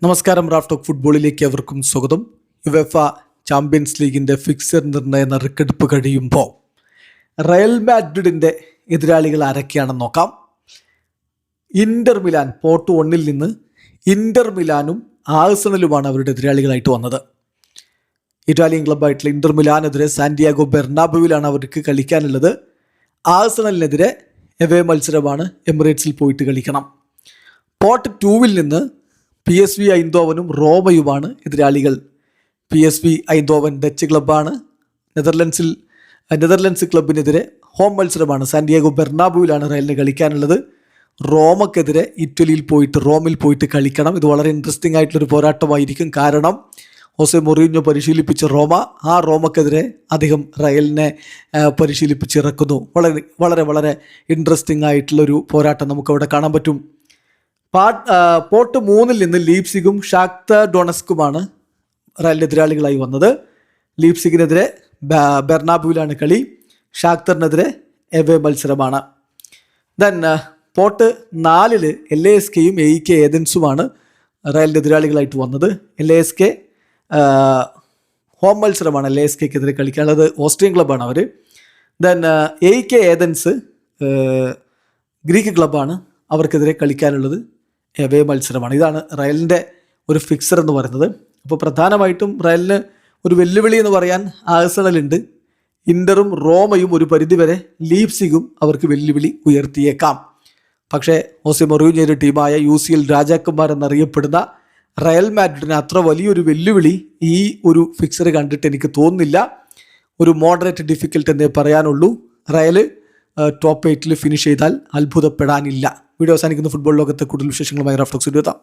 നമസ്കാരം. Raf talk ഫുട്ബോളിലേക്ക് അവർക്കും സ്വാഗതം. യുവേഫ ചാമ്പ്യൻസ് ലീഗിൻ്റെ ഫിക്സർ നിർണയ നറുക്കെടുപ്പ് കഴിയുമ്പോൾ റയൽ മാഡ്രിഡിൻ്റെ എതിരാളികൾ ആരൊക്കെയാണെന്ന് നോക്കാം. ഇന്റർ മിലാൻ പോർട്ട് 1 നിന്ന് ഇന്റർ മിലാനും ആഴ്സണലുമാണ് അവരുടെ എതിരാളികളായിട്ട് വന്നത്. ഇറ്റാലിയൻ ക്ലബ്ബായിട്ടുള്ള ഇന്റർ മിലാനെതിരെ സാന്റിയാഗോ ബെർണാബുവിലാണ് അവർക്ക് കളിക്കാനുള്ളത്. ആഴ്സണലിനെതിരെ എവേ മത്സരമാണ്, എമിറേറ്റ്സിൽ പോയിട്ട് കളിക്കണം. പോർട്ട് 2 നിന്ന് PSV ഐന്തോവനും റോമയുമാണ് എതിരാളികൾ. PSV ഐന്തോവൻ ഡച്ച് ക്ലബ്ബാണ്. നെതർലൻഡ്സ് ക്ലബിനെതിരെ ഹോം മത്സരമാണ്, സാന്റിയാഗോ ബെർണാബുവിലാണ് റയലിന് കളിക്കാനുള്ളത്. റോമക്കെതിരെ റോമിൽ പോയിട്ട് കളിക്കണം. ഇത് വളരെ ഇൻട്രസ്റ്റിംഗ് ആയിട്ടുള്ളൊരു പോരാട്ടമായിരിക്കും. കാരണം ഹോസെ മൊറീഞ്ഞോ പരിശീലിപ്പിച്ച റോമക്കെതിരെ അദ്ദേഹം റയലിനെ പരിശീലിപ്പിച്ചിറക്കുന്നു. വളരെ വളരെ ഇൻട്രസ്റ്റിംഗ് ആയിട്ടുള്ളൊരു പോരാട്ടം നമുക്കവിടെ കാണാൻ പറ്റും. പോർട്ട് 3 നിന്ന് ലീപ്സിഗും ഷാക്താർ ഡൊണസ്കുമാണ് റയലിൻ്റെ എതിരാളികളായി വന്നത്. ലീപ്സിഗിനെതിരെ ബെർണാബുവിലാണ് കളി. ഷാക്തറിനെതിരെ എവേ മത്സരമാണ്. ദെൻ പോർട്ട് 4 LASKയും AEK ഏതൻസുമാണ് റയലിൻ്റെ എതിരാളികളായിട്ട് വന്നത്. LASK ഹോം മത്സരമാണ് LASKക്കെതിരെ കളിക്കാനുള്ളത്. ഓസ്ട്രിയൻ ക്ലബ്ബാണ് അവർ. ദെൻ AEK ഏതൻസ് ഗ്രീക്ക് ക്ലബ്ബാണ്, അവർക്കെതിരെ കളിക്കാനുള്ളത് എവേ മത്സരമാണ്. ഇതാണ് റയലിൻ്റെ ഒരു ഫിക്സർ എന്ന് പറയുന്നത്. അപ്പോൾ പ്രധാനമായിട്ടും റയലിന് ഒരു വെല്ലുവിളി എന്ന് പറയാൻ ആഴ്സണലുണ്ട്. ഇന്ററും റോമയും ഒരു പരിധിവരെ ലീപ്സിഗും അവർക്ക് വെല്ലുവിളി ഉയർത്തിയേക്കാം. പക്ഷേ ഹോസെ മൊറീഞ്ഞോയുടെ ടീമായ UCL രാജാക്കന്മാർ എന്നറിയപ്പെടുന്ന റയൽ മാഡ്രിഡിന് അത്ര വലിയൊരു വെല്ലുവിളി ഈ ഒരു ഫിക്സർ കണ്ടിട്ട് എനിക്ക് തോന്നുന്നില്ല. ഒരു മോഡറേറ്റ് ഡിഫിക്കൽട്ട് എന്നേ പറയാനുള്ളൂ. റയൽ ടോപ്പ് 8 ഫിനിഷ് ചെയ്താൽ അത്ഭുതപ്പെടാനില്ല. വീഡിയോ അവസാനിക്കുന്ന ഫുട്ബോൾ ലോകത്തെ കൂടുതൽ വിശേഷങ്ങളുമായി റാഫ് ടോക്സ് എത്താം.